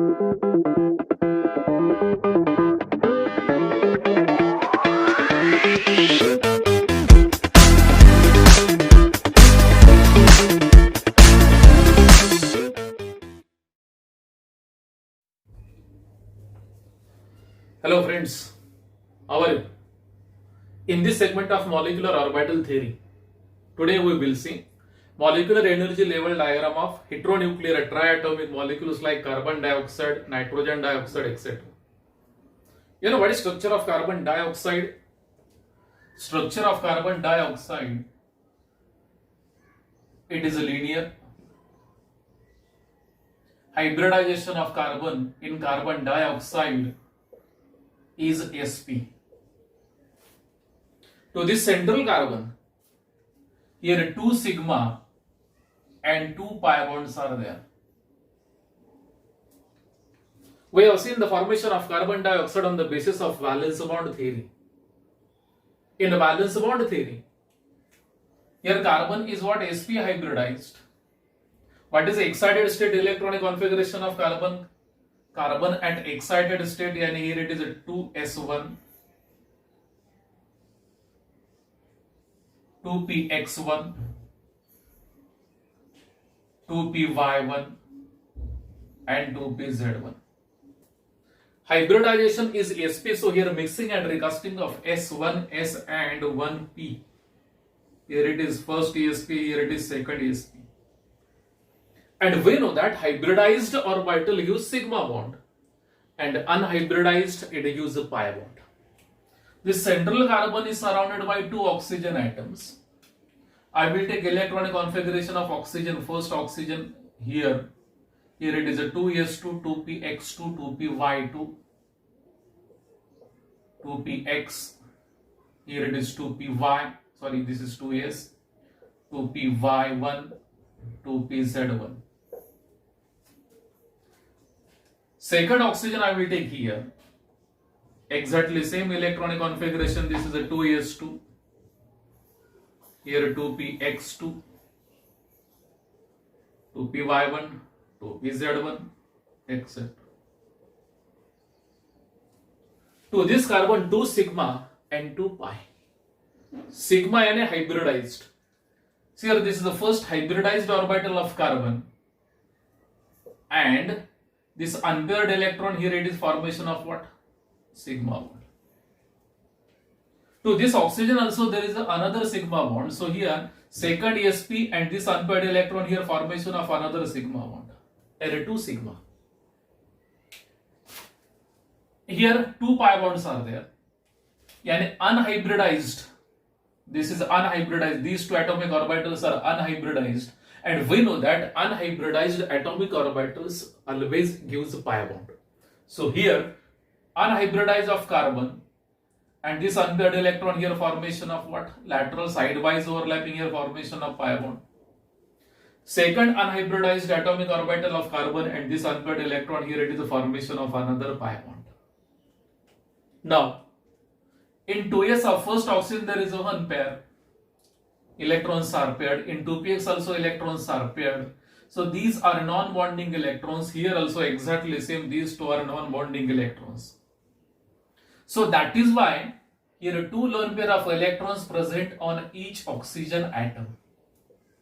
Hello friends, how are you? In this segment of molecular orbital theory, today we will see molecular energy level diagram of heteronuclear triatomic molecules like carbon dioxide, nitrogen dioxide, etc. You know what is structure of carbon dioxide? Structure of carbon dioxide, it is a linear. Hybridization of carbon in carbon dioxide is sp. To this central carbon, here 2 sigma and 2 pi bonds are there. We have seen the formation of carbon dioxide on the basis of valence bond theory. In the valence bond theory, here carbon is what sp hybridized. What is the excited state electronic configuration of carbon? Carbon at excited state, and here it is a 2s1, 2px1, 2py1 and 2pz1. Hybridization is sp, so here mixing and recasting of s1, s and 1p. Here it is first sp, here it is second sp. And we know that hybridized orbital use sigma bond and unhybridized it use a pi bond. This central carbon is surrounded by 2 oxygen atoms. I will take electronic configuration of oxygen. First oxygen here. Here it is a 2s2, 2px2, 2py2, 2px. Here it is 2py. Sorry, this is 2s, 2py1, 2pz1. Second oxygen I will take here. Exactly same electronic configuration. This is a 2s2. Here 2px2, 2py1, 2pz1, etc. To this carbon 2 sigma and 2 pi. Sigma and hybridized. See here, this is the first hybridized orbital of carbon, and this unpaired electron here, it is formation of what? Sigma bond. To this oxygen also there is another sigma bond. So here second sp and this unpaired electron here, formation of another sigma bond. There are 2 sigma. Here 2 pi bonds are there. Yani unhybridized. This is unhybridized. These 2 atomic orbitals are unhybridized. And we know that unhybridized atomic orbitals always gives a pi bond. So here unhybridized of carbon and this unpaired electron here, formation of what? Lateral sidewise overlapping here, formation of pi bond. Second unhybridized atomic orbital of carbon and this unpaired electron here, it is the formation of another pi bond. Now in 2s of first oxygen there is a 1 pair. Electrons are paired. In 2px also electrons are paired. So these are non-bonding electrons. Here also exactly same. These 2 are non-bonding electrons. So that is why here 2 lone pair of electrons present on each oxygen atom.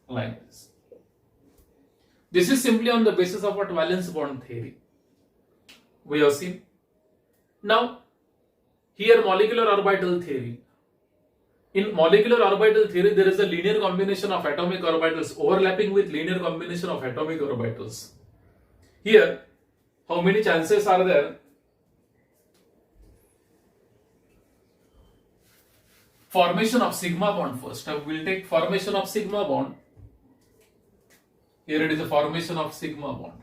Like this. This is simply on the basis of what? Valence bond theory. We have seen. Now here molecular orbital theory. In molecular orbital theory, there is a linear combination of atomic orbitals overlapping with linear combination of atomic orbitals. Here, how many chances are there? Formation of sigma bond first. I will take formation of sigma bond. Here it is a formation of sigma bond.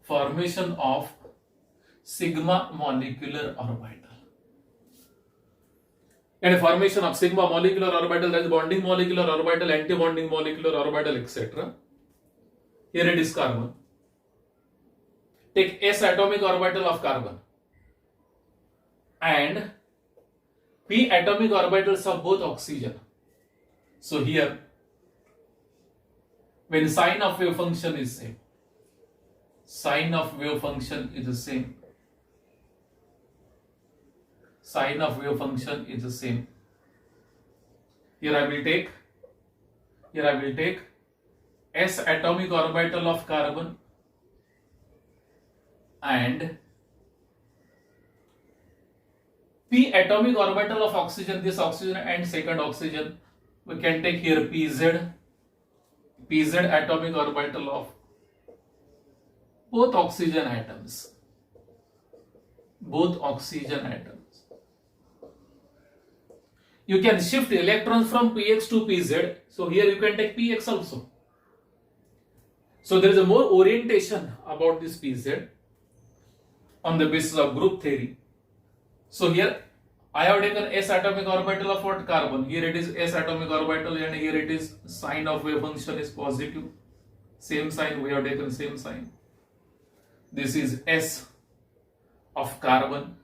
Formation of sigma molecular orbital. And formation of sigma molecular orbital, that is bonding molecular orbital, anti-bonding molecular orbital, etc. Here it is carbon. Take s atomic orbital of carbon and p atomic orbitals of both oxygen. So here, when sign of wave function is same, sign of wave function is the same. Sign of wave function is the same. Here I will take s atomic orbital of carbon and p atomic orbital of oxygen, this oxygen and second oxygen. We can take here pz atomic orbital of both oxygen atoms. You can shift electrons from px to pz. So here you can take px also. So there is a more orientation about this pz on the basis of group theory. So here I have taken s atomic orbital of what? Carbon. Here it is s atomic orbital and here it is sign of wave function is positive. Same sign, we have taken same sign. This is s of carbon.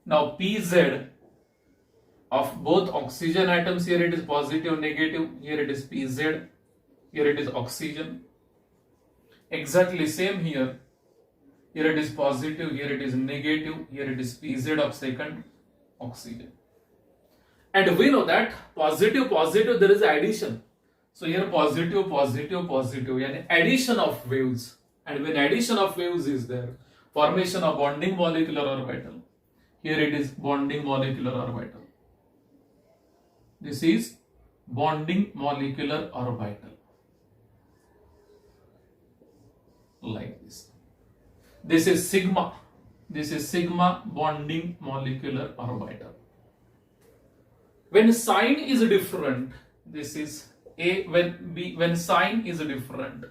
Now pz of both oxygen atoms, here it is positive, negative, here it is pz, here it is oxygen. Exactly same here. Here it is positive, here it is negative, here it is pz of second oxygen. And we know that positive, there is addition. So here positive, and addition of waves. And when addition of waves is there, formation of bonding molecular orbital. Here it is bonding molecular orbital. This is bonding molecular orbital. Like this. This is sigma. This is sigma bonding molecular orbital. When sign is different, this is A. When B, when sign is different.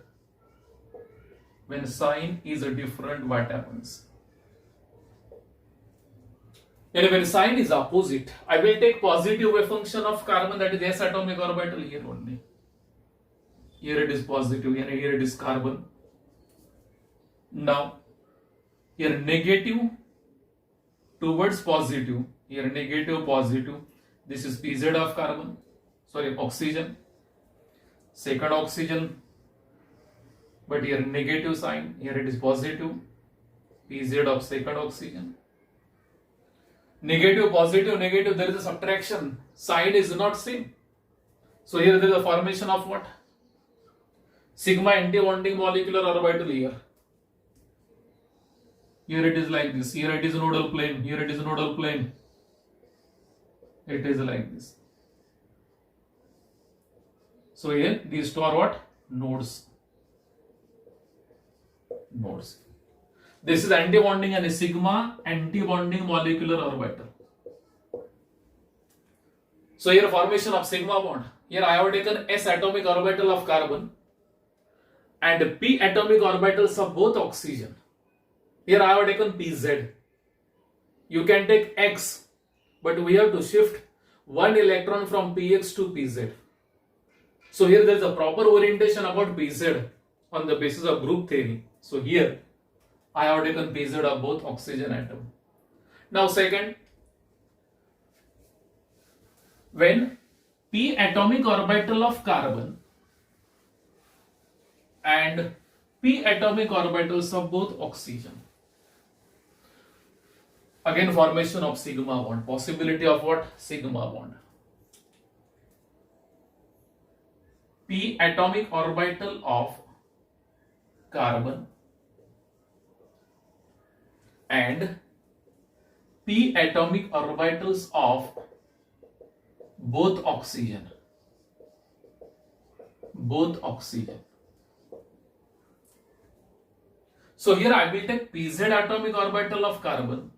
When sign is different, what happens? And when sign is opposite, I will take positive wave function of carbon, that is s atomic orbital here only. Here it is positive and here it is carbon. Now, here negative towards positive, here negative, positive. This is pz of carbon, sorry, oxygen. Second oxygen, but here negative sign, here it is positive, pz of second oxygen. Negative, positive, negative, there is a subtraction. Sign is not same. So here there is a formation of what? Sigma anti-bonding molecular orbital here. Here it is like this. Here it is nodal plane. Here it is nodal plane. It is like this. So here these two are what? Nodes. Nodes. This is anti-bonding and a sigma anti-bonding molecular orbital. So here formation of sigma bond. Here I have taken s atomic orbital of carbon and p atomic orbitals of both oxygen. Here I have taken pz. You can take x, but we have to shift one electron from px to pz. So here there is a proper orientation about pz on the basis of group theory. So here I have taken pz of both oxygen atom. Now second, when p atomic orbital of carbon and p atomic orbitals of both oxygen. Again formation of sigma bond. Possibility of what? Sigma bond. P atomic orbital of carbon and p atomic orbitals of both oxygen. So here I will take pz atomic orbital of carbon.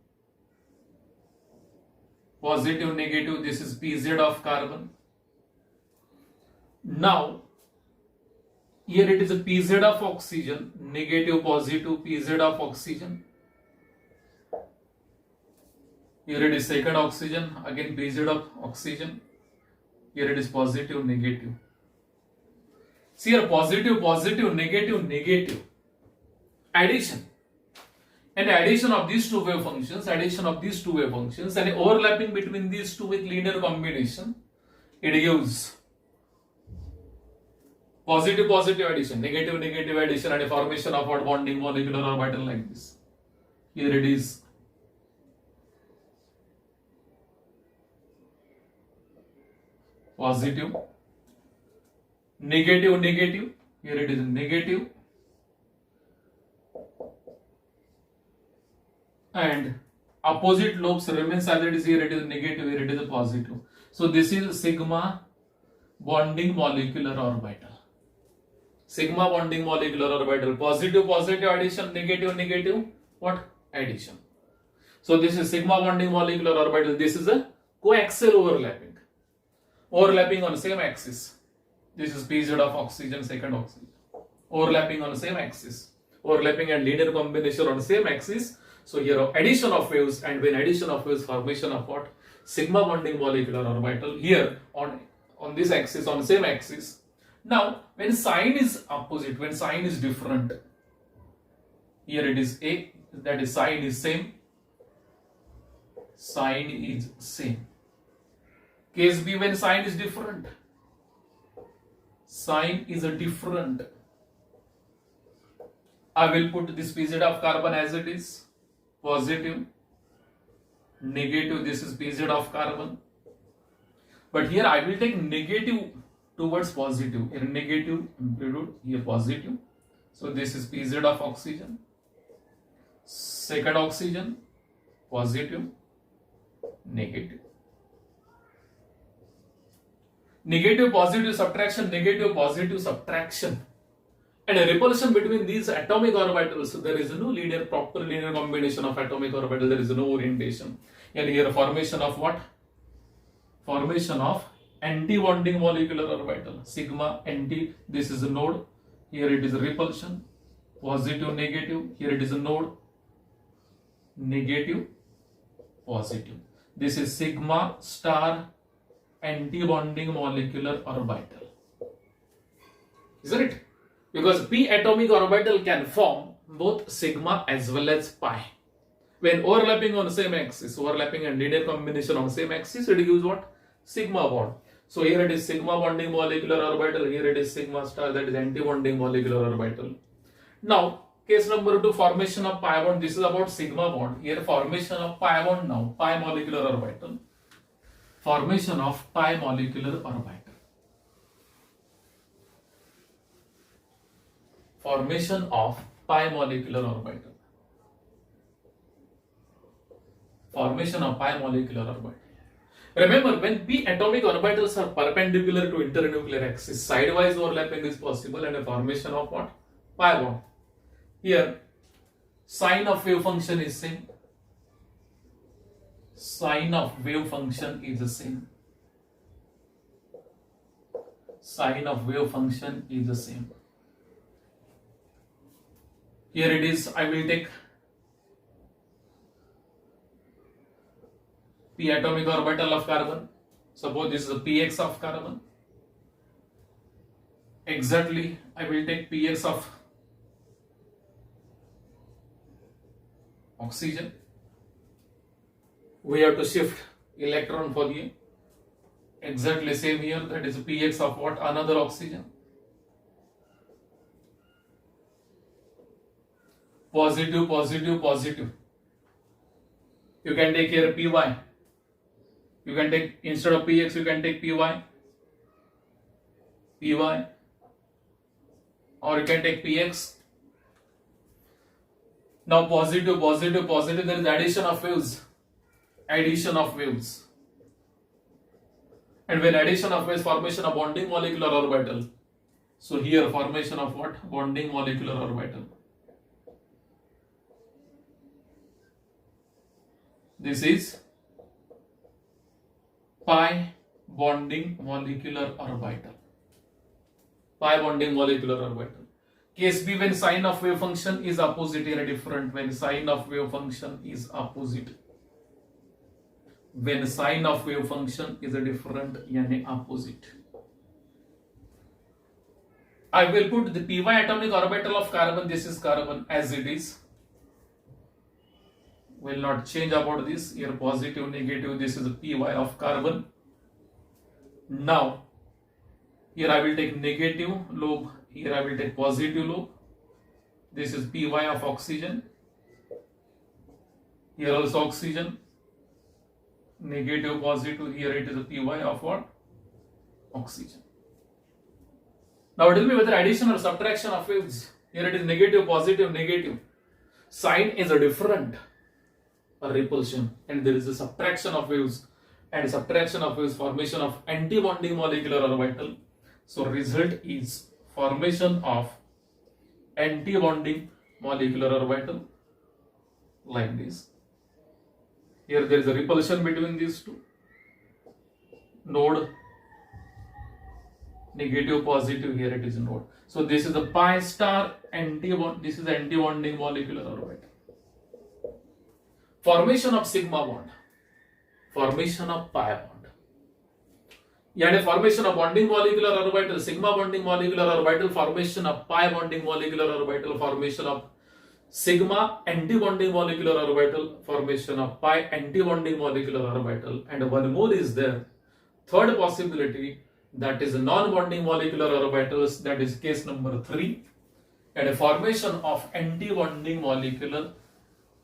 Positive, negative, this is pz of carbon. Now here it is a pz of oxygen, negative, positive, pz of oxygen. Here it is second oxygen, again pz of oxygen. Here it is positive, negative. See here positive, negative. Addition. And addition of these two wave functions, and overlapping between these two with linear combination, it gives Positive positive addition, negative negative addition, and a formation of what bonding molecular orbital like this. Here it is. Positive, negative negative. Here it is negative, and opposite lobes remains as it is. Here it is negative, here it is positive. So this is sigma bonding molecular orbital. Sigma bonding molecular orbital. Positive positive addition, negative negative what? Addition. So this is sigma bonding molecular orbital. This is a coaxial overlapping. Overlapping on same axis. This is pz of oxygen, second oxygen. Overlapping on same axis. Overlapping and linear combination on same axis. So here addition of waves, and when addition of waves, formation of what? Sigma bonding molecular orbital here on this axis, on same axis. Now when sign is opposite, when sign is different, here it is A, that is sign is same, sign is same. Case B, when sign is different, sign is a different. I will put this pz of carbon as it is, positive, negative, this is pz of carbon. But here I will take negative towards positive. Here negative amplitude, here positive. So this is pz of oxygen, second oxygen, positive, negative. Negative positive subtraction, negative positive subtraction, and a repulsion between these atomic orbitals. So there is no linear, proper linear combination of atomic orbitals. There is no orientation. And here formation of what? Formation of anti-bonding molecular orbital. Sigma anti. This is a node. Here it is a repulsion. Positive, negative. Here it is a node. Negative, positive. This is sigma star anti-bonding molecular orbital. Isn't it? Because p atomic orbital can form both sigma as well as pi. When overlapping on the same axis, overlapping and linear combination on the same axis, it gives what? Sigma bond. So here it is sigma bonding molecular orbital, here it is sigma star, that is anti-bonding molecular orbital. Now, case number 2, formation of pi bond. This is about sigma bond. Here formation of pi bond now, pi molecular orbital. Formation of pi molecular orbital. Formation of pi molecular orbital. Formation of pi molecular orbital. Remember, when p atomic orbitals are perpendicular to internuclear axis, sidewise overlapping is possible, and a formation of what? Pi bond. Here, sign of wave function is same. Sign of wave function is the same. Sign of wave function is the same. Here it is, I will take p atomic orbital of carbon. Suppose this is a px of carbon. Exactly, I will take px of oxygen. We have to shift electron for here. Exactly same here, that is px of what? Another oxygen. Positive, positive, positive. You can take here py. You can take, instead of px, you can take py. Py. Or you can take px. Now positive, positive, positive, there is addition of waves. Addition of waves. And when addition of waves, formation of bonding molecular orbital. So here formation of what? Bonding molecular orbital. This is pi bonding molecular orbital. Pi bonding molecular orbital. Case B, when sign of wave function is opposite, here different. When sign of wave function is opposite. When sign of wave function is a different, yani opposite. I will put the py atomic orbital of carbon, this is carbon as it is. Will not change about this. Here positive, negative, this is the py of carbon. Now Here I will take negative lobe. Here I will take positive lobe. This is Py of oxygen. Here also oxygen. Negative, positive. Here it is a Py of what? Oxygen. Now tell me whether addition or subtraction of waves. Here it is negative, positive, negative. Sign is a different repulsion, and there is a subtraction of waves, and subtraction of waves formation of anti-bonding molecular orbital. So result is formation of anti-bonding molecular orbital like this. Here there is a repulsion between these two. Node negative, positive, here it is node. So this is the pi star anti-bond, this is the anti-bonding molecular orbital. Formation of sigma bond, formation of pi bond. Yani formation of bonding molecular orbital, sigma bonding molecular orbital, formation of pi bonding molecular orbital, formation of sigma anti-bonding molecular orbital, formation of pi anti-bonding molecular orbital, and one more is there. Third possibility, that is non-bonding molecular orbitals, that is case number 3, and a formation of anti-bonding molecular,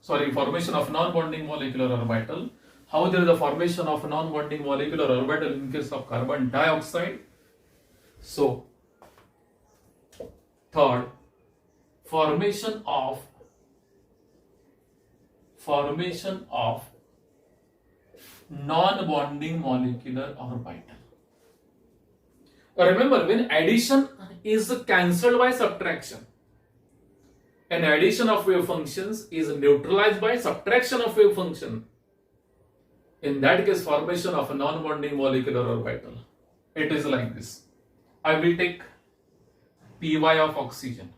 formation of non-bonding molecular orbital. How there is a formation of non-bonding molecular orbital in case of carbon dioxide? So, third, formation of non-bonding molecular orbital. Remember, when addition is cancelled by subtraction, and addition of wave functions is neutralized by subtraction of wave function, in that case formation of a non-bonding molecular orbital, it is like this. I will take Py of oxygen.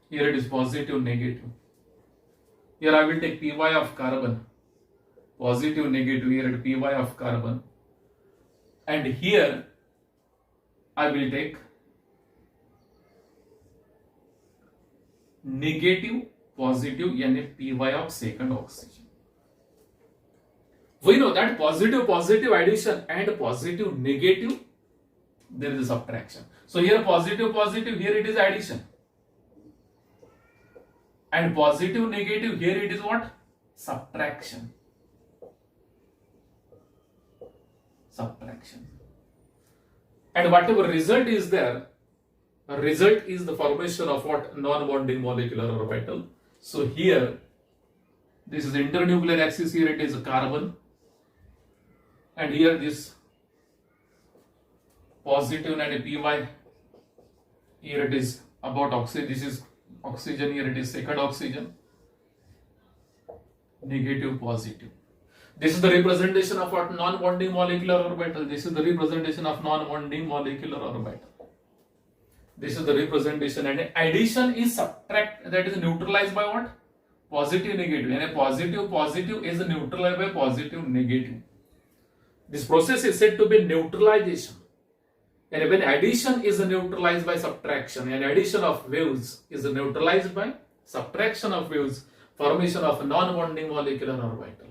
Here it is positive, negative. Here I will take Py of carbon. Positive, negative. Here it is Py of carbon. And here I will take negative, positive, yani Py of second oxygen. We know that positive addition and positive negative, there is a subtraction. So here positive, here it is addition. And positive, negative, here it is what? Subtraction. And whatever result is there, result is the formation of what? Non-bonding molecular orbital. So here, this is internuclear axis, here it is carbon. And here this positive and Py, here it is about oxygen, this is oxygen, here it is second oxygen, negative, positive. This is the representation of what? Non-bonding molecular orbital. This is the representation of non-bonding molecular orbital. This is the representation, and addition is subtract, that is neutralized by what? Positive, negative. And a positive is neutralized by positive, negative. This process is said to be neutralization. And when addition is neutralized by subtraction, and addition of waves is neutralized by subtraction of waves, formation of non-bonding molecular orbital.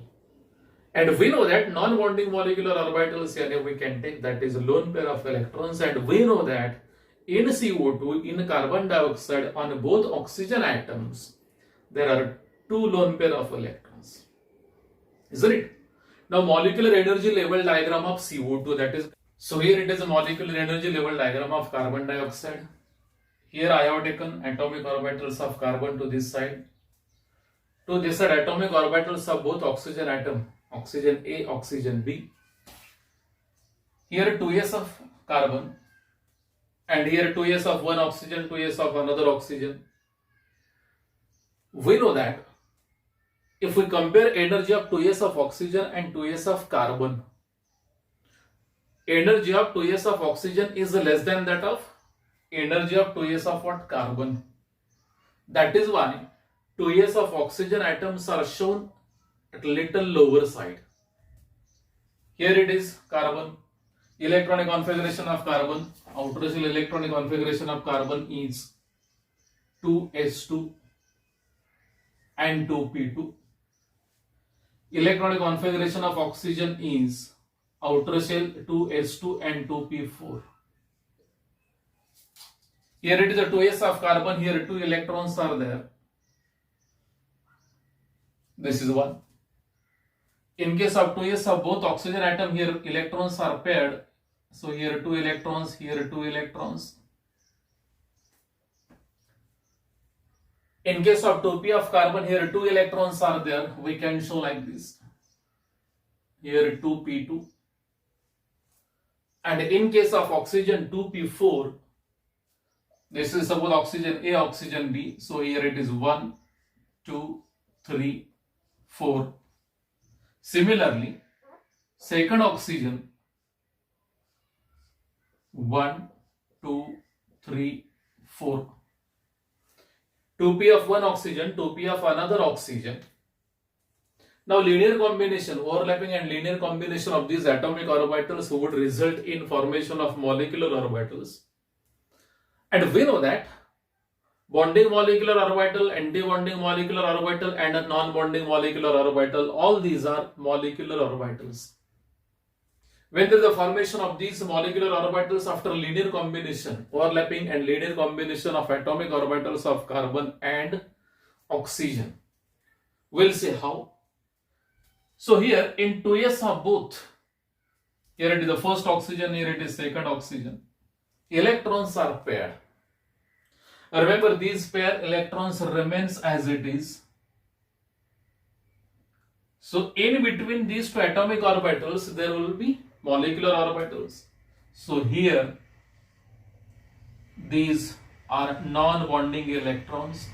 And we know that non-bonding molecular orbitals, we can take, that is a lone pair of electrons, and we know that in CO2, in carbon dioxide, on both oxygen atoms, there are 2 lone pair of electrons. Isn't it? Now molecular energy level diagram of CO2, that is, so here it is a molecular energy level diagram of carbon dioxide. Here I have taken atomic orbitals of carbon to this side. To this side, atomic orbitals of both oxygen atom, oxygen A, oxygen B. Here 2s of carbon, and here 2s of one oxygen, 2s of another oxygen. We know that if we compare energy of 2s of oxygen and 2s of carbon, energy of 2s of oxygen is less than that of energy of 2s of what? Carbon. That is why 2s of oxygen atoms are shown at little lower side. Here it is carbon. Electronic configuration of carbon, outer shell electronic configuration of carbon is 2s2 and 2p2. Electronic configuration of oxygen is outer shell 2s2 and 2p4. Here it is a 2s of carbon, here 2 electrons are there. This is one. In case of 2s of both oxygen atom, here electrons are paired. So here 2 electrons, here 2 electrons. In case of 2p of carbon, here 2 electrons are there. We can show like this. Here 2p2. And in case of oxygen 2p4, this is suppose oxygen A, oxygen B. So here it is 1, 2, 3, 4. Similarly, second oxygen 1, 2, 3, 4. 2p of one oxygen, 2p of another oxygen. Now linear combination, overlapping and linear combination of these atomic orbitals would result in formation of molecular orbitals. And we know that bonding molecular orbital, anti-bonding molecular orbital and a non-bonding molecular orbital, all these are molecular orbitals. When there is a formation of these molecular orbitals after linear combination, overlapping and linear combination of atomic orbitals of carbon and oxygen, we'll see how. So here in 2s of both, here it is the first oxygen, here it is second oxygen, electrons are paired. Remember, these pair electrons remains as it is. So in between these two atomic orbitals, there will be molecular orbitals. So here these are non-bonding electrons.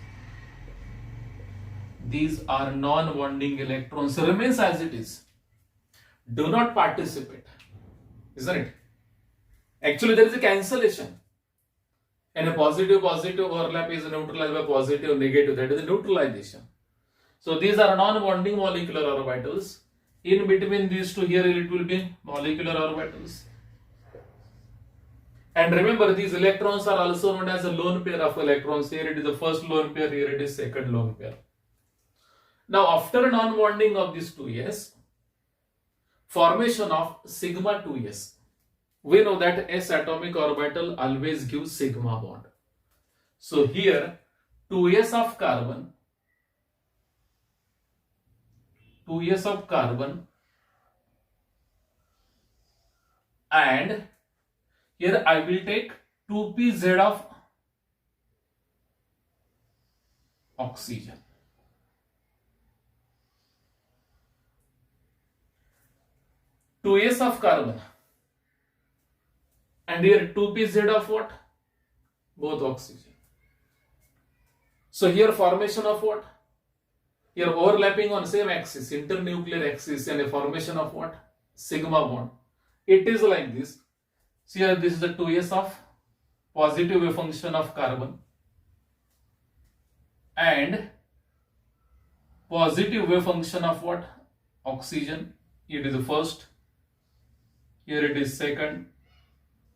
These are non-bonding electrons, remains as it is. Do not participate, isn't it? Actually, there is a cancellation. And a positive overlap is neutralized by positive negative. That is a neutralization. So these are non-bonding molecular orbitals. In between these two, here it will be molecular orbitals. And remember, these electrons are also known as a lone pair of electrons. Here it is the first lone pair, here it is second lone pair. Now after non-bonding of these 2s, formation of sigma 2s. We know that s atomic orbital always gives sigma bond. So here 2s of carbon, 2s of carbon, and here I will take 2pz of oxygen. Two s of carbon, and here 2pz of what? Both oxygen. So here formation of what? Here overlapping on same axis, internuclear axis, and a formation of what? Sigma bond. It is like this. So here this is the 2s of positive wave function of carbon and positive wave function of what? Oxygen. It is the first, here it is second,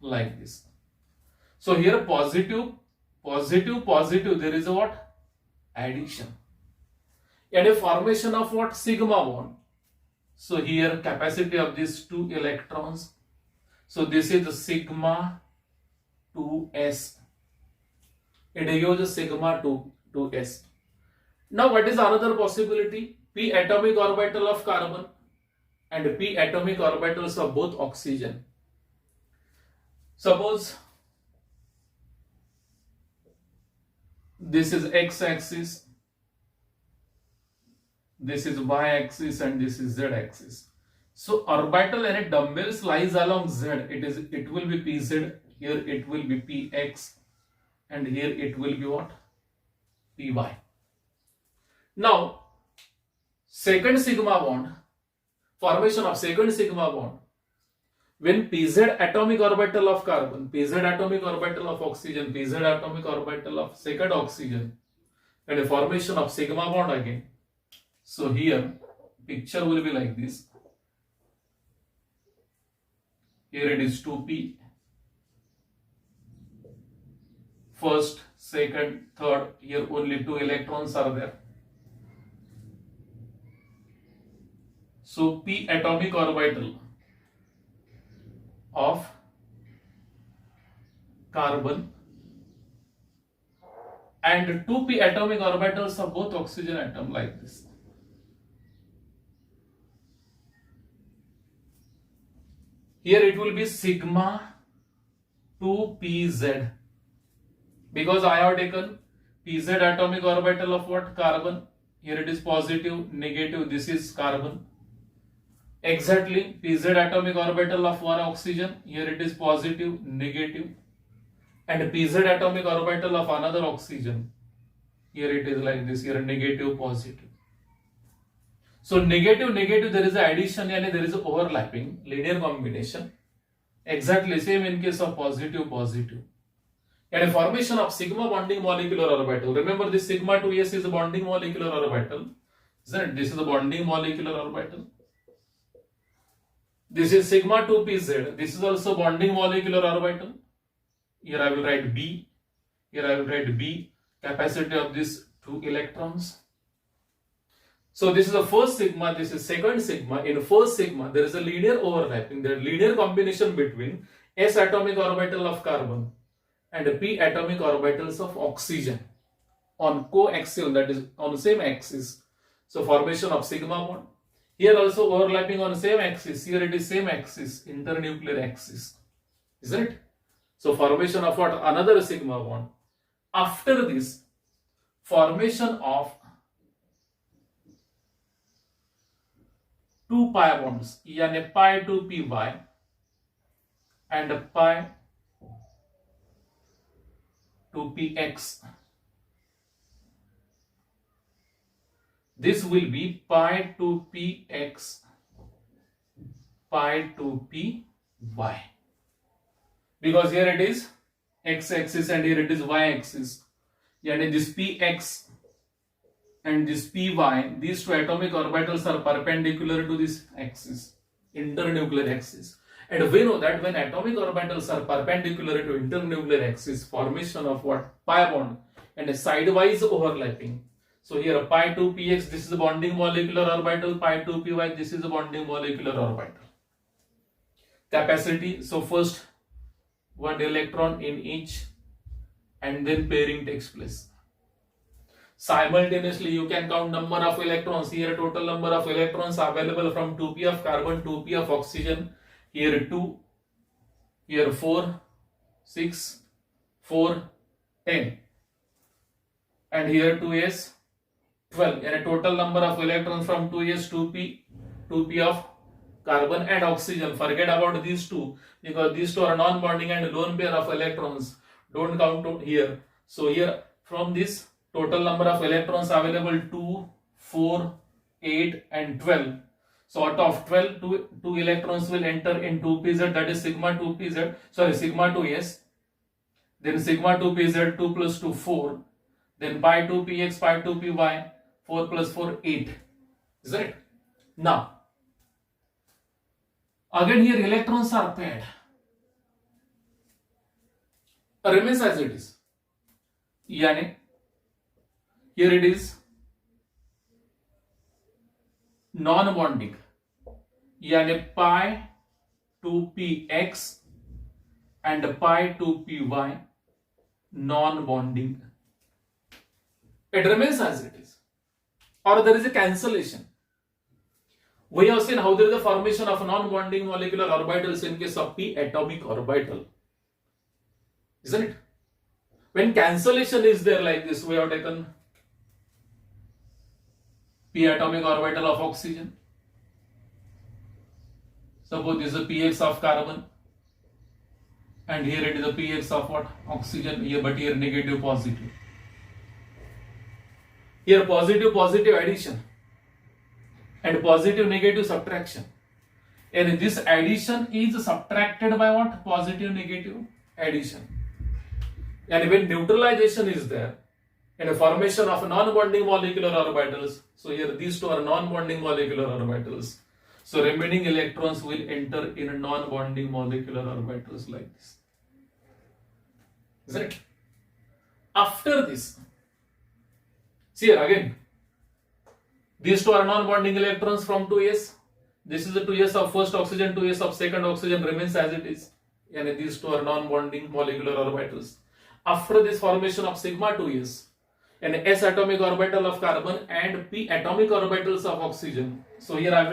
like this. So here positive, there is a what? Addition. And a formation of what? Sigma bond. So here capacity of these two electrons. So this is the sigma 2s. It gives sigma 2s. Now what is another possibility? P atomic orbital of carbon and p atomic orbitals of both oxygen. Suppose this is x-axis, this is y-axis, and this is z-axis. So orbital and dumbbells lies along z. It will be pz. Here it will be px, and here it will be what? Py. Now second sigma bond, formation of second sigma bond. When pz atomic orbital of carbon, pz atomic orbital of oxygen, pz atomic orbital of second oxygen, and a formation of sigma bond again. So here picture will be like this. Here it is 2p, first, second, third. Here only 2 electrons are there. So p atomic orbital of carbon and 2p atomic orbitals of both oxygen atom like this. Here it will be sigma 2pz, because I have taken pz atomic orbital of what? Carbon. Here it is positive, negative, this is carbon. Exactly, pz atomic orbital of one oxygen, here it is positive, negative, and pz atomic orbital of another oxygen, here it is like this, here negative, positive. So negative, negative, there is a addition and there is a overlapping linear combination. Exactly same in case of positive, positive. And a formation of sigma bonding molecular orbital. Remember, this sigma 2s is a bonding molecular orbital, isn't it? This is the bonding molecular orbital. This is sigma 2pz. This is also bonding molecular orbital. Here I will write B. Here I will write B. Capacity of these 2 electrons. So this is the first sigma, this is second sigma. In first sigma, there is a linear overlapping, there is linear combination between s atomic orbital of carbon and p atomic orbitals of oxygen on coaxial, that is on the same axis. So formation of sigma bond. Here also overlapping on the same axis. Here it is same axis, internuclear axis, isn't it? So formation of what? Another sigma bond. After this, formation of 2 pi bonds, यानी pi to py and pi to px. This will be pi to px, pi to py, because here it is x axis and here it is y axis. Yani this px and this py, these 2 atomic orbitals are perpendicular to this axis, internuclear axis. And we know that when atomic orbitals are perpendicular to internuclear axis, formation of what? Pi bond and a sidewise overlapping. So here pi to px, this is the bonding molecular orbital, pi to py, this is the bonding molecular orbital. Capacity, so first 1 electron in each and then pairing takes place. Simultaneously, you can count number of electrons. Here total number of electrons available from 2p of carbon, 2p of oxygen. Here 2, here 4, 6, 4, 10. And here 2s, 12. And a total number of electrons from 2s, 2p of carbon and oxygen. Forget about these two, because these two are non-bonding and lone pair of electrons. Don't count out here. So here from this total number of electrons available 2, 4, 8 and 12. So out of 12, 2 electrons will enter in 2pz, that is sigma 2pz, sigma 2s. Then sigma 2pz, 2 plus 2, 4. Then pi 2px, pi 2py, 4 plus 4, 8. Is that it? Now, again here electrons are paired. Remains as it is. Yani, here it is non-bonding, yani pi to px and pi to py non-bonding. It remains as it is, or there is a cancellation. We have seen how there is a formation of non-bonding molecular orbitals in case of p atomic orbital, isn't it? When cancellation is there like this, we have taken p atomic orbital of oxygen. Suppose this is a px of carbon, and here it is a px of what? Oxygen. Here, but here negative, positive. Here positive, positive addition, and positive, negative subtraction. And this addition is subtracted by what? Positive, negative addition. And when neutralization is there, and a formation of non-bonding molecular orbitals, so here these two are non-bonding molecular orbitals, so remaining electrons will enter in non-bonding molecular orbitals like this. Is it? After this, see here again, these two are non-bonding electrons from 2s, This is the 2s of first oxygen, 2s of second oxygen remains as it is. And these two are non-bonding molecular orbitals. After this formation of sigma 2s, an s atomic orbital of carbon and p atomic orbitals of oxygen. So here I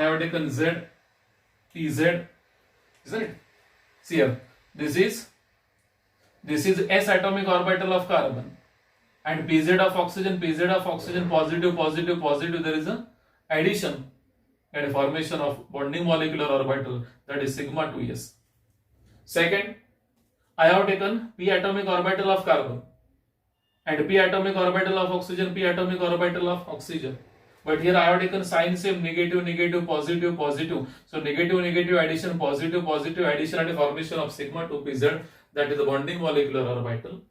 have taken Z, pz, isn't it? See here, this is s atomic orbital of carbon and pz of oxygen, positive, positive, positive. There is a addition and a formation of bonding molecular orbital, that is sigma 2s. Second, I have taken p atomic orbital of carbon and p atomic orbital of oxygen, p atomic orbital of oxygen. But here I have taken sign same, negative, negative, positive, positive. So negative, negative addition, positive, positive addition, and a formation of sigma 2pz, that is the bonding molecular orbital.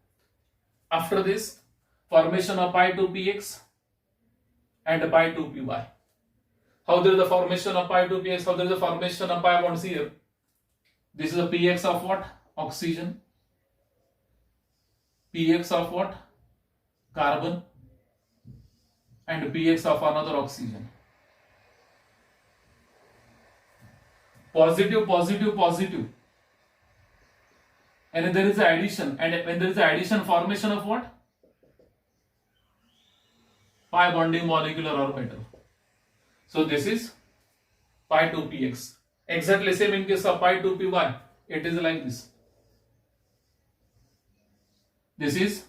After this, formation of pi 2px and pi 2py. How there is the formation of pi 2px? How there is the formation of pi bonds here? This is the px of what? Oxygen. Px of what? Carbon. And px of another oxygen. Positive, positive, positive. And there is an addition. And when there is an addition, formation of what? Pi bonding molecular orbital. So this is pi 2px. Exactly same in case of pi 2py. It is like this. This is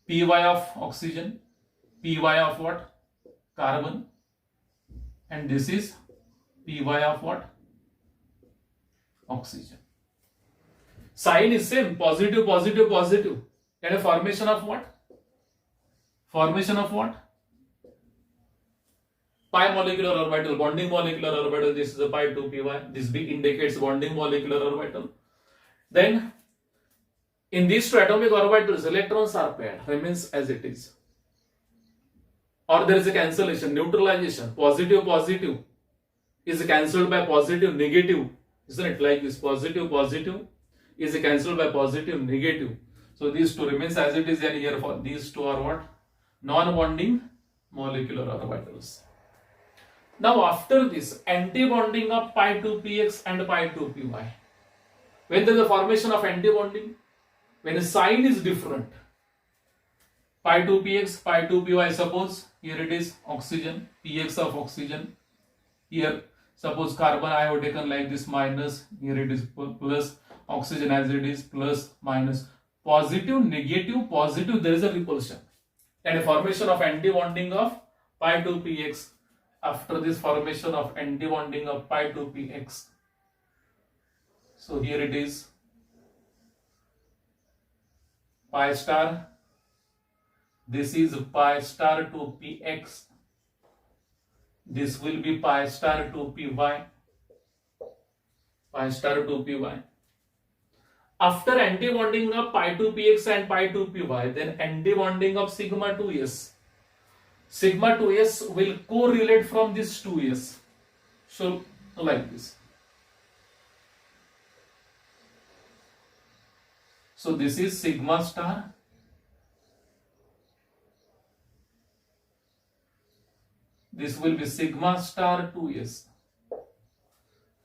py of oxygen, py of what? Carbon, and this is py of what? Oxygen. Sign is same, positive, positive, positive. And a formation of what? Formation of what? Pi molecular orbital, bonding molecular orbital. This is a pi 2py. This B indicates bonding molecular orbital. Then in these two atomic orbitals, electrons are paired, remains as it is. Or there is a cancellation, neutralization. Positive, positive is cancelled by positive, negative. Isn't it like this? Positive, positive is cancelled by positive, negative. So these two remains as it is, and here for these two are what? Non-bonding molecular orbitals. Now after this, anti-bonding of pi 2px and pi 2py. When there is a formation of anti-bonding, when a sign is different, pi 2px, pi 2py, suppose here it is oxygen, px of oxygen, here suppose carbon I have taken like this minus, here it is plus, oxygen as it is plus, minus, positive, negative, positive, there is a repulsion and a formation of anti-bonding of pi 2px. After this formation of anti-bonding of pi 2px, so here it is pi star, this is pi star 2px, this will be pi star 2py, pi star 2py. After anti-bonding of pi 2px and pi 2py, then anti-bonding of sigma 2s. Sigma 2s will correlate from this 2s. So like this. So this is sigma star. This will be sigma star 2s.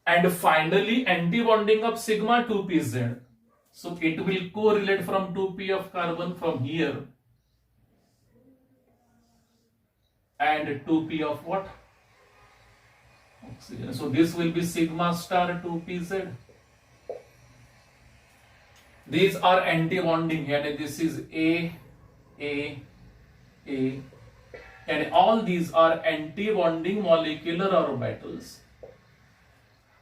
And finally anti-bonding of sigma 2pz. So it will correlate from 2p of carbon from here and 2p of what? Oxygen. So this will be sigma star 2pz. These are anti-bonding, and this is A, and all these are anti-bonding molecular orbitals.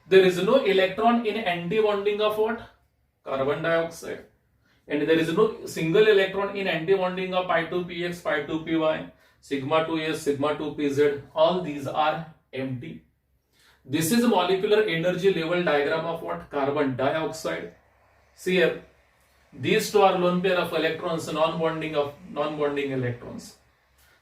There is no electron in anti-bonding of what? Carbon dioxide. And there is no single electron in anti-bonding of pi 2px, pi 2py, sigma 2s, sigma 2pz. All these are empty. This is a molecular energy level diagram of what? Carbon dioxide. See here, these two are lone pair of electrons, non-bonding electrons.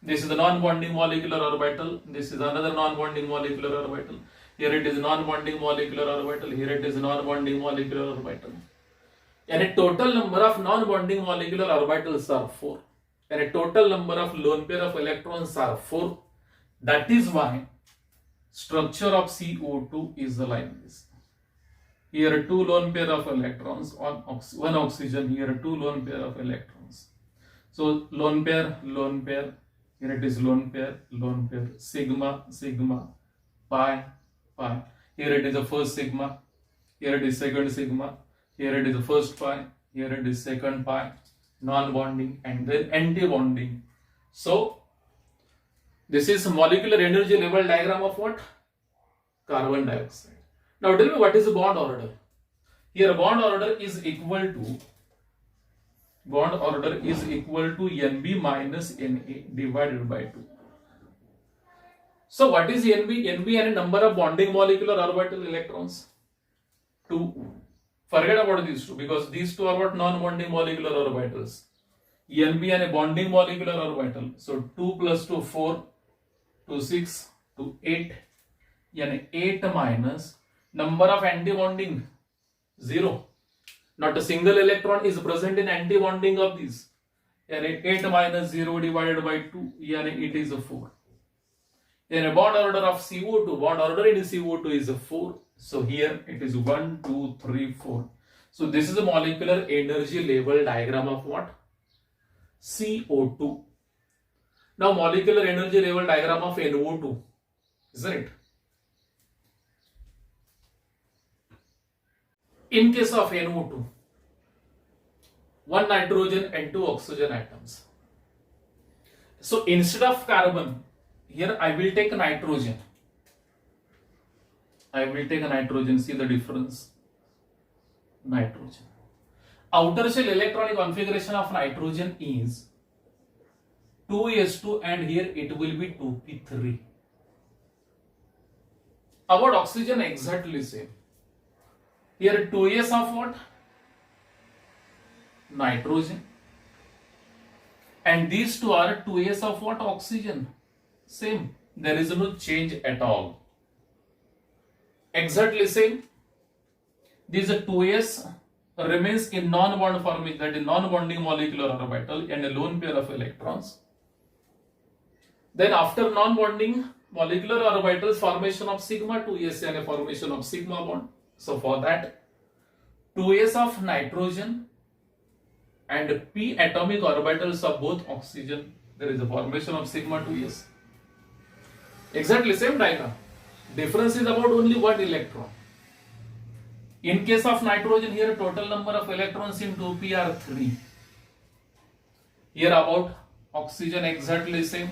This is the non-bonding molecular orbital. This is another non-bonding molecular orbital. Here it is non-bonding molecular orbital. Here it is non-bonding molecular orbital. And a total number of non-bonding molecular orbitals are 4. And a total number of lone pair of electrons are 4. That is why structure of CO2 is like this. Here two lone pair of electrons on one oxygen, here two lone pair of electrons. So lone pair, here it is lone pair, sigma, pi, pi. Here it is the first sigma, here it is second sigma, here it is the first pi, here it is second pi, non-bonding and then anti-bonding. So this is molecular energy level diagram of what? Carbon dioxide. Now tell me what is the bond order? Here bond order is equal to Nb minus Na divided by 2. So what is Nb? Nb and number of bonding molecular orbital electrons? 2. Forget about these two because these two are what? Non-bonding molecular orbitals. Nb and a bonding molecular orbital. So 2 plus 2 4 to 6 to 8. Yani 8 minus number of anti-bonding 0. Not a single electron is present in anti-bonding of these. Yani 8 minus 0 divided by 2. Yani it is a 4. Then a bond order of CO2. Bond order in CO2 is a 4. So here it is 1, 2, 3, 4. So this is a molecular energy level diagram of what? CO2. Now molecular energy level diagram of NO2. Isn't it? In case of NO2, 1 nitrogen and 2 oxygen atoms. So instead of carbon, here I will take nitrogen. See the difference. Nitrogen. Outer shell electronic configuration of nitrogen is 2s2 and here it will be 2p3. About oxygen exactly same. Here 2s of what? Nitrogen. And these two are 2s of what? Oxygen. Same. There is no change at all. Exactly same. These 2s remains in non-bond formation, that is non-bonding molecular orbital and a lone pair of electrons. Then after non-bonding molecular orbitals, formation of sigma 2s and a formation of sigma bond. So for that 2s of nitrogen and p atomic orbitals of both oxygen, there is a formation of sigma 2s. Exactly same diagram. Difference is about only one electron. In case of nitrogen, here total number of electrons in 2p are 3. Here about oxygen exactly same.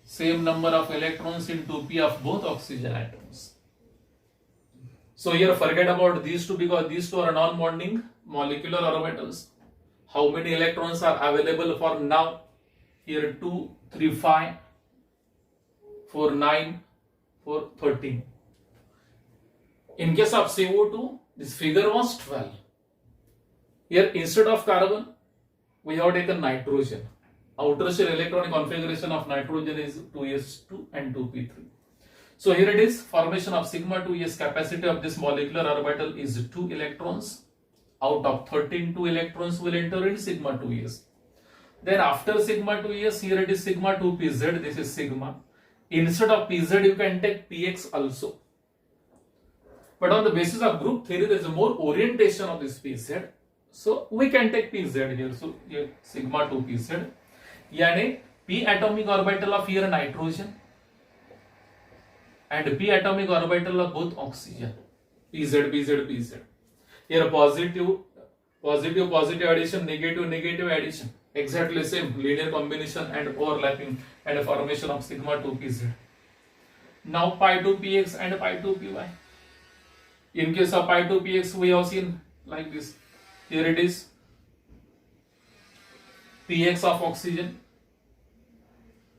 Same number of electrons in 2p of both oxygen atoms. So here forget about these two because these two are non-bonding molecular orbitals. How many electrons are available for now? Here 2, 3, 5, 4, 9, 4, 13. In case of CO2, this figure was 12. Here instead of carbon, we have taken nitrogen. Outer shell electronic configuration of nitrogen is 2s2 and 2p3. So here it is, formation of sigma 2s, capacity of this molecular orbital is 2 electrons. Out of 13, 2 electrons will enter in sigma 2s. Then after sigma 2s, here it is sigma 2pz, this is sigma. Instead of pz, you can take px also. But on the basis of group theory, there is a more orientation of this pz. So we can take pz here. So here sigma 2pz. Yani p atomic orbital of here nitrogen and p atomic orbital of both oxygen. pz. Here positive addition, negative addition. Exactly same linear combination and overlapping and a formation of sigma 2pz. Now pi 2px and pi 2py. In case of pi 2px, we have seen like this. Here it is px of oxygen.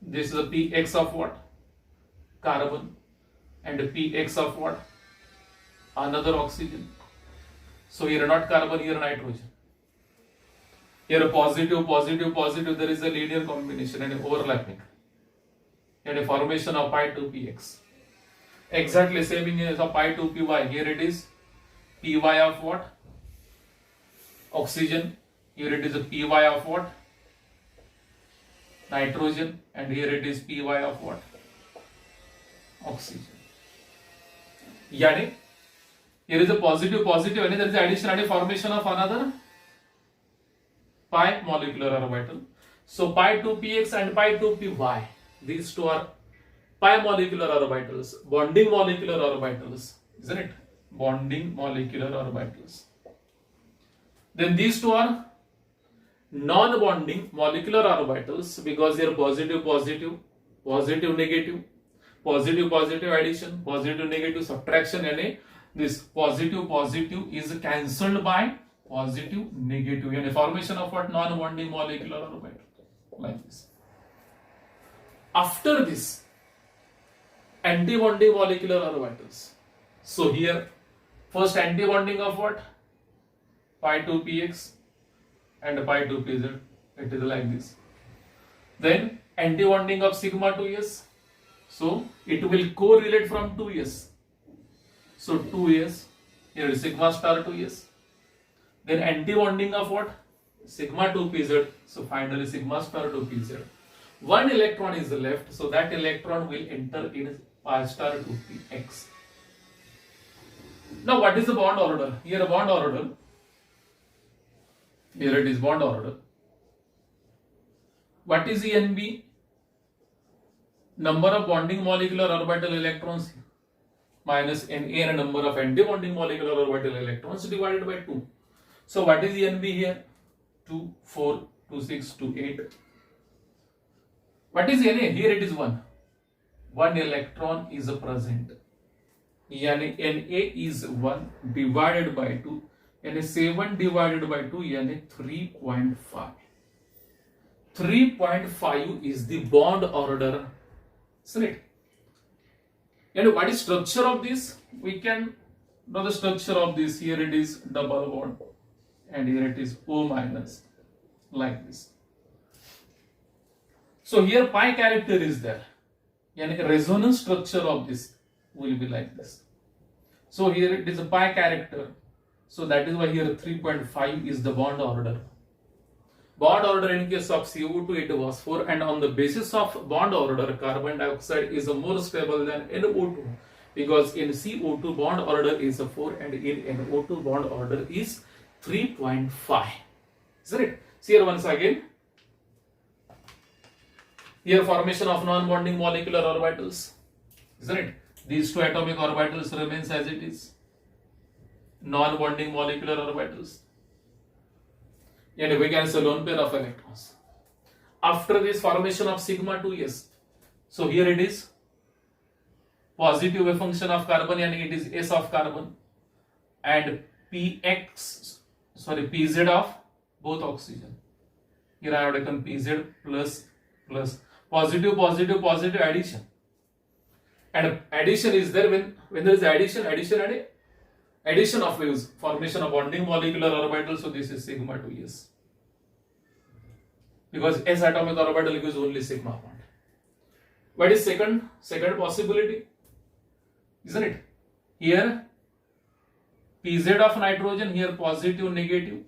This is a px of what? Carbon. And px of what? Another oxygen. So here not carbon, here nitrogen. Here positive, there is a linear combination and overlapping. And a formation of pi 2px. Exactly same in case of pi 2py. Here it is py of what? Oxygen. Here it is a py of what? Nitrogen. And here it is py of what? oxygen. Yani here is a positive positive and there is addition and formation of another pi molecular orbital. So pi 2px and pi 2py, these two are pi molecular orbitals, bonding molecular orbitals, isn't it? Bonding molecular orbitals. Then these two are non-bonding molecular orbitals because they are positive positive, positive negative, positive positive addition, positive negative subtraction, and this positive positive is cancelled by positive negative, and a formation of what? Non-bonding molecular orbital, like this. After this, anti-bonding molecular orbitals. So here, first anti-bonding of what? Pi 2px and pi 2pz. It is like this. Then anti-bonding of sigma 2s. So it will correlate from 2s. So 2s, here is sigma star 2s. Then anti-bonding of what? Sigma 2pz. So finally sigma star 2pz. One electron is left, so that electron will enter in pi star 2px. Now what is the bond order? Here a bond order. Here it is bond order. What is the NB? Number of bonding molecular orbital electrons minus Na, and number of anti-bonding molecular orbital electrons divided by 2. So what is the NB here? 2, 4, 2, 6, 2, 8. What is Na? Here it is 1. 1 electron is present. Yani Na is 1 divided by 2. And 7 divided by 2 yani 3.5. 3.5 is the bond order. Isn't it? And what is structure of this? We can know the structure of this. Here it is double bond and here it is O minus, like this. So here pi character is there. And resonance structure of this will be like this. So here it is a pi character. So that is why here 3.5 is the bond order. Bond order in case of CO2 it was 4, and on the basis of bond order carbon dioxide is more stable than NO2 because in CO2 bond order is 4 and in NO2 bond order is 3.5. Isn't it? See here once again. Here formation of non-bonding molecular orbitals. Isn't it? These two atomic orbitals remains as it is. Non-bonding molecular orbitals. And we can say lone pair of electrons. After this formation of sigma 2s. So here it is positive wave function of carbon and it is S of carbon and PZ of both oxygen. Here I have taken PZ plus positive addition. And addition is there when there is addition and addition of waves, formation of bonding molecular orbital. So this is sigma 2s. Because S atomic orbital gives only sigma bond. What is second possibility? Isn't it? Here PZ of nitrogen, here positive, negative,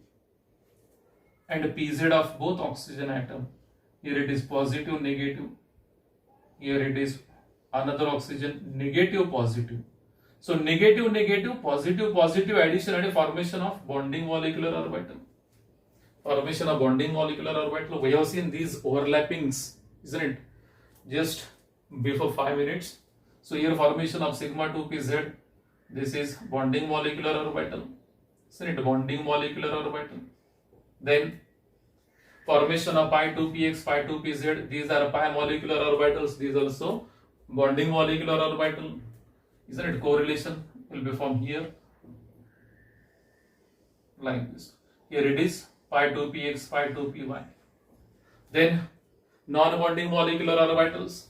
and PZ of both oxygen atom. Here it is positive, negative. Here it is another oxygen, negative, positive. So negative, positive addition and a formation of bonding molecular orbital. Formation of bonding molecular orbital. We have seen these overlappings, isn't it? Just before 5 minutes. So here formation of sigma 2pz. This is bonding molecular orbital. Isn't it? Bonding molecular orbital. Then formation of pi 2px, pi 2pz. These are pi molecular orbitals. These also bonding molecular orbital. Isn't it? Correlation will be from here like this. Here it is pi 2px, pi 2py. Then non-bonding molecular orbitals,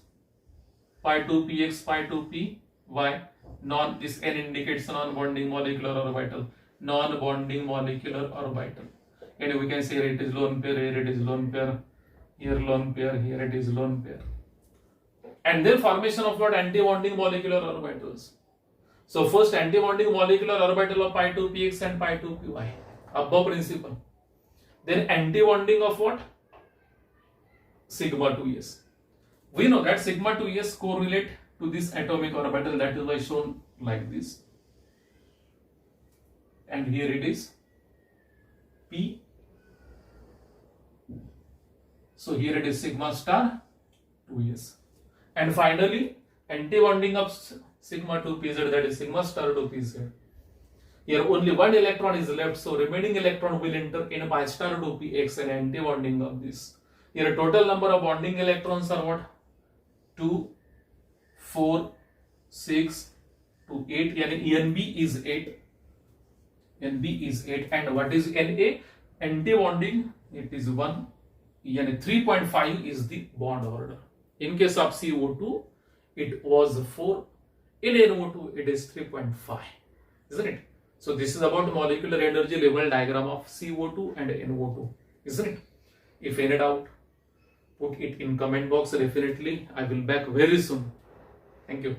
pi 2px, pi 2py. This n indicates non-bonding molecular orbital. Non-bonding molecular orbital. And we can say here it is lone pair, here it is lone pair, here lone pair, here it is lone pair. And then formation of what? Anti-bonding molecular orbitals. So first anti-bonding molecular orbital of pi 2px and pi 2py. Above principle. Then anti-bonding of what? Sigma 2s. We know that sigma 2s correlate to this atomic orbital, that is why shown like this. And here it is P. So here it is sigma star 2s. And finally, anti-bonding of sigma 2pz, that is sigma star 2pz. Here only one electron is left, so remaining electron will enter in pi star 2px and anti-bonding of this. Here total number of bonding electrons are what? 2, 4, 6 to 8. Yani NB is 8. NB is 8. And what is Na? Anti-bonding, it is 1. Yani 3.5 is the bond order. In case of CO2, it was 4. In NO2, it is 3.5. Isn't it? So this is about molecular energy level diagram of CO2 and NO2. Isn't it? If any doubt, put it in comment box. Definitely, I will back very soon. Thank you.